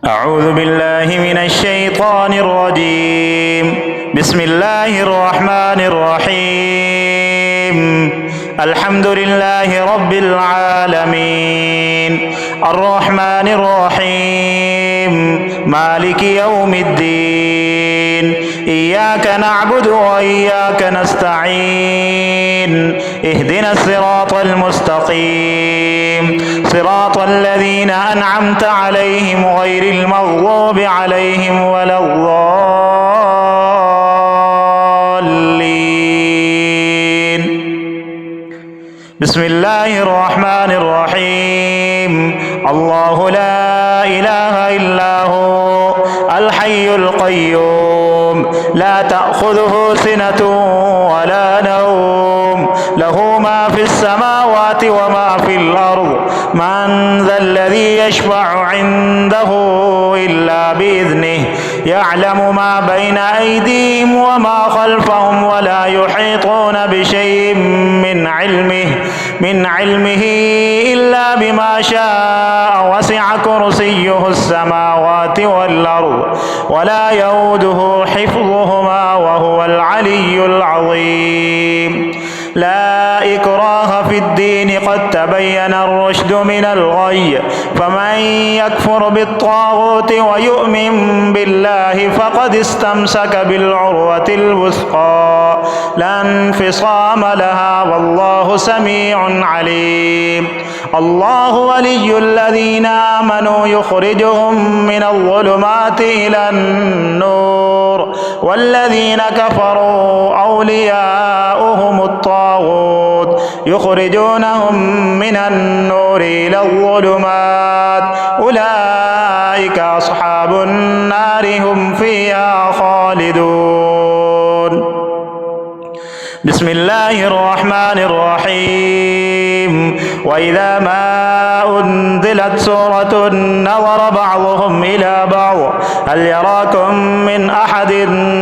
أعوذ بالله من الشيطان الرجيم. بسم الله الرحمن الرحيم. الحمد لله رب العالمين الرحمن الرحيم مالك يوم الدين. إياك نعبد وإياك نستعين. اهدنا الصراط المستقيم صراط الذين أنعمت عليهم غير المغضوب عليهم ولا الضالين. بسم الله الرحمن الرحيم. الله لا إله إلا هو الحي القيوم لا تأخذه سنة ولا نوم له ما في السماوات وما في الأرض. من ذا الذي يشفع عنده إلا بإذنه. يعلم ما بين أيديهم وما خلفهم ولا يحيطون بشيء من علمه إلا بما شاء. وسع كرسيه السماوات والأرض ولا يؤوده حفظهما وهو العلي العظيم. لا إكراه في الدين قد تبين الرشد من الغي. فمن يكفر بالطاغوت ويؤمن بالله فقد استمسك بالعروة الوثقى لا انفصام لها والله سميع عليم. الله ولي الذين آمنوا يخرجهم من الظلمات إلى النور والذين كفروا أولياؤهم الطاغوت يخرجونهم من النور إلى الظلمات. أولئك أصحاب النار هم فيها خالدون. بسم الله الرحمن الرحيم. وإذا ما أنزلت سورة نظر بعضهم إلى بعض هل يراكم من أحد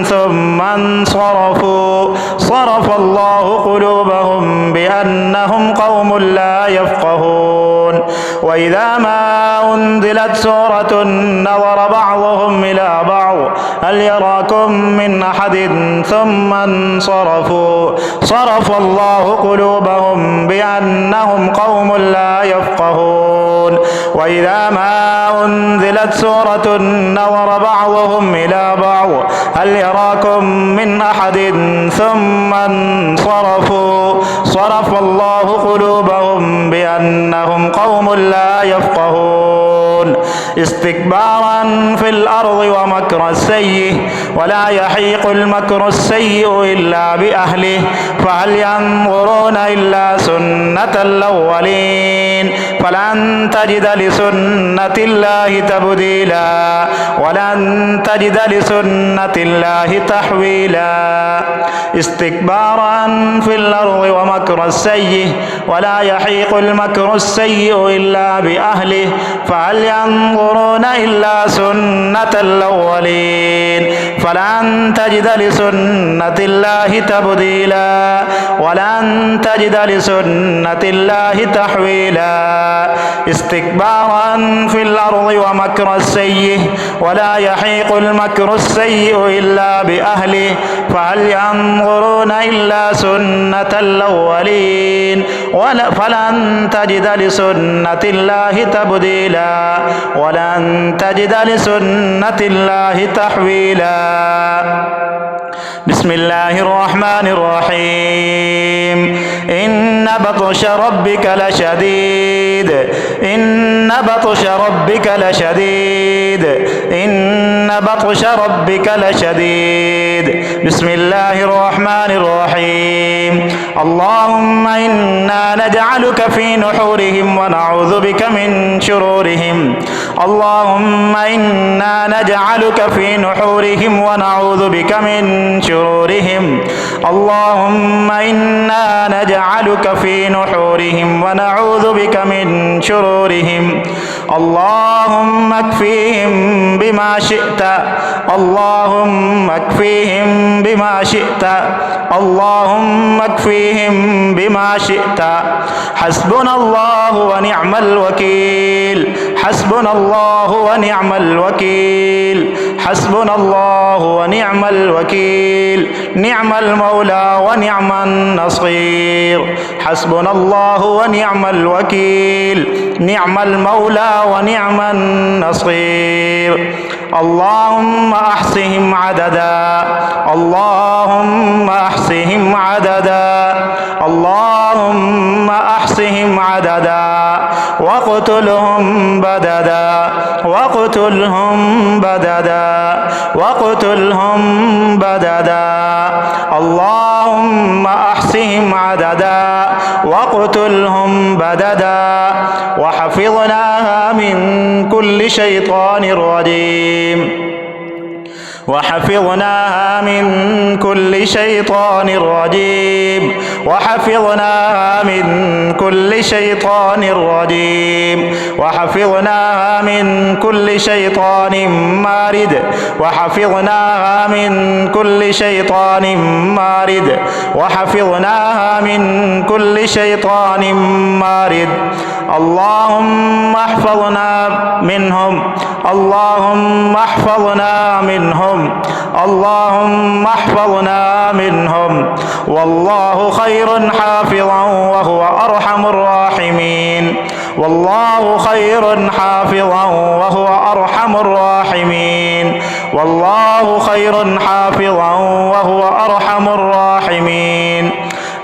ثم انصرفوا. صرف الله قلوبهم بأنهم قوم لا يفقهون. وإذا ما أنزلت سورة نظر بعضهم إلى بعض هل يراكم من أحد ثم انصرفوا. صرف الله قلوبهم بأنهم قوم لا يفقهون. وإذا ما أنزلت سورة نظر بعضهم إلى بعض هل يراكم من أحد ثم انصرفوا. صرف الله قلوبهم بأنهم قوم لا يفقهون. استكبارا في الأرض ومكر السيء ولا يحيق المكر السيء إلا بأهله. فهل ينظرون إلا سنة الأولين فلن تجد لسنة الله تبديلا ولن تجد لسنة الله تحويلا. استكبارا في الأرض ومكر السيء ولا يحيق المكر السيء إلا بأهله. فهل ينظرون إلا سنة الأولين فلن تجد لسنة الله تبديلا ولن تجد لسنة الله تحويلا. استكبارا في الأرض ومكر السيء ولا يحيق المكر السيء إلا بأهله. فهل ينظرون إلا سنة الأولين فلن تجد لسنة الله تبديلا ولن تجد لسنة الله تحويلا. بسم الله الرحمن الرحيم. إن بطش ربك لشديد. إن بطش ربك لشديد. إن بطش ربك لشديد. بسم الله الرحمن الرحيم. اللهم إنا نجعلك في نحورهم ونعوذ بك من شرورهم. اللهم إنا نجعلك في نحورهم ونعوذ بك من شرورهم. اللهم إنا نجعلك في نحورهم ونعوذ بك من شرورهم. اللهم اكفيهم اكفيهم بما شئت اللهم اكفيهم بما شئت اللهم اكفيهم بما شئت حسبنا الله ونعم الوكيل حسبنا الله ونعم الوكيل حسبنا الله ونعم الوكيل نعم المولى ونعم النصير حسبنا الله ونعم الوكيل نعم المولى ونعم النصير اللهم احصهم عددا اللهم احصهم عددا اللهم احصهم عددا واقتلهم بددا واقتلهم بددا واقتلهم بددا اللهم احصهم عددا واقتلهم بددا وحفظناها من كل شيطان رجيم وحفظناها من كل شيطان رجيم وحفظناها من كل شيطان رجيم وحفظناها من كل شيطان مارد وحفظناها من كل شيطان مارد وحفظناها من كل شيطان مارد اللهم احفظنا منهم اللهم احفظنا منهم اللهم احفظنا منهم والله خير حافظا وهو أرحم الراحمين والله خير حافظا وهو أرحم الراحمين والله خير حافظا وهو أرحم الراحمين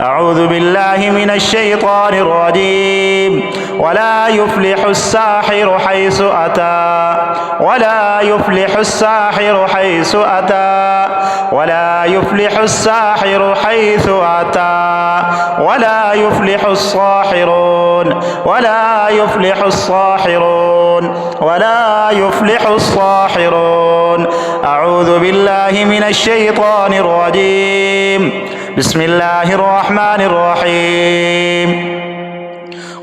أعوذ بالله من الشيطان الرجيم ولا يفلح الساحر حيث أتى ولا يفلح الساحر حيث أتى ولا يفلح الساحر حيث أتى ولا يفلح الساحرون ولا يفلح الساحرون ولا يفلح الساحرون أعوذ بالله من الشيطان الرجيم بسم الله الرحمن الرحيم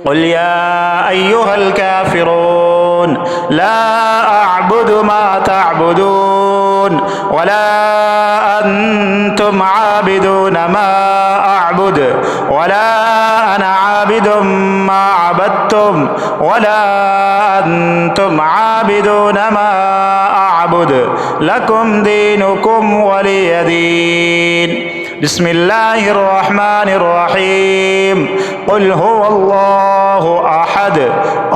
قل يا أيها الكافرون لا أعبد ما تعبدون ولا أنتم عابدون ما أعبد ولا أنا عابد ما عبدتم ولا أنتم عابدون ما أعبد لكم دينكم ولي دين بسم الله الرحمن الرحيم قل هو الله أحد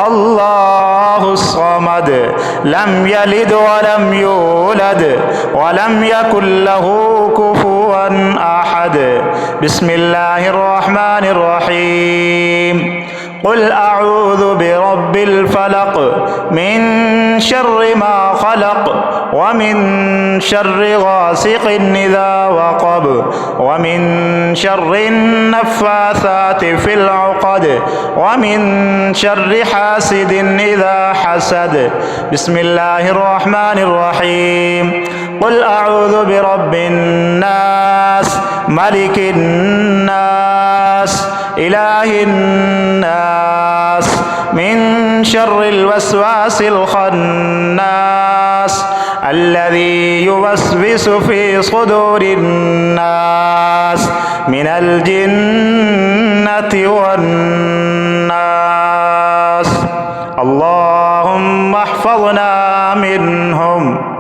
الله الصمد لم يلد ولم يولد ولم يكن له كفوا أحد بسم الله الرحمن الرحيم قل أعوذ برب الفلق من شر ما خلق ومن شر غاسق إذا وقب ومن شر النفاثات في العقد ومن شر حاسد إذا حسد بسم الله الرحمن الرحيم قل أعوذ برب الناس ملك الناس إله الناس من شر الوسواس الخناس الذي يوسوس في صدور الناس من الجنة والناس اللهم احفظنا منهم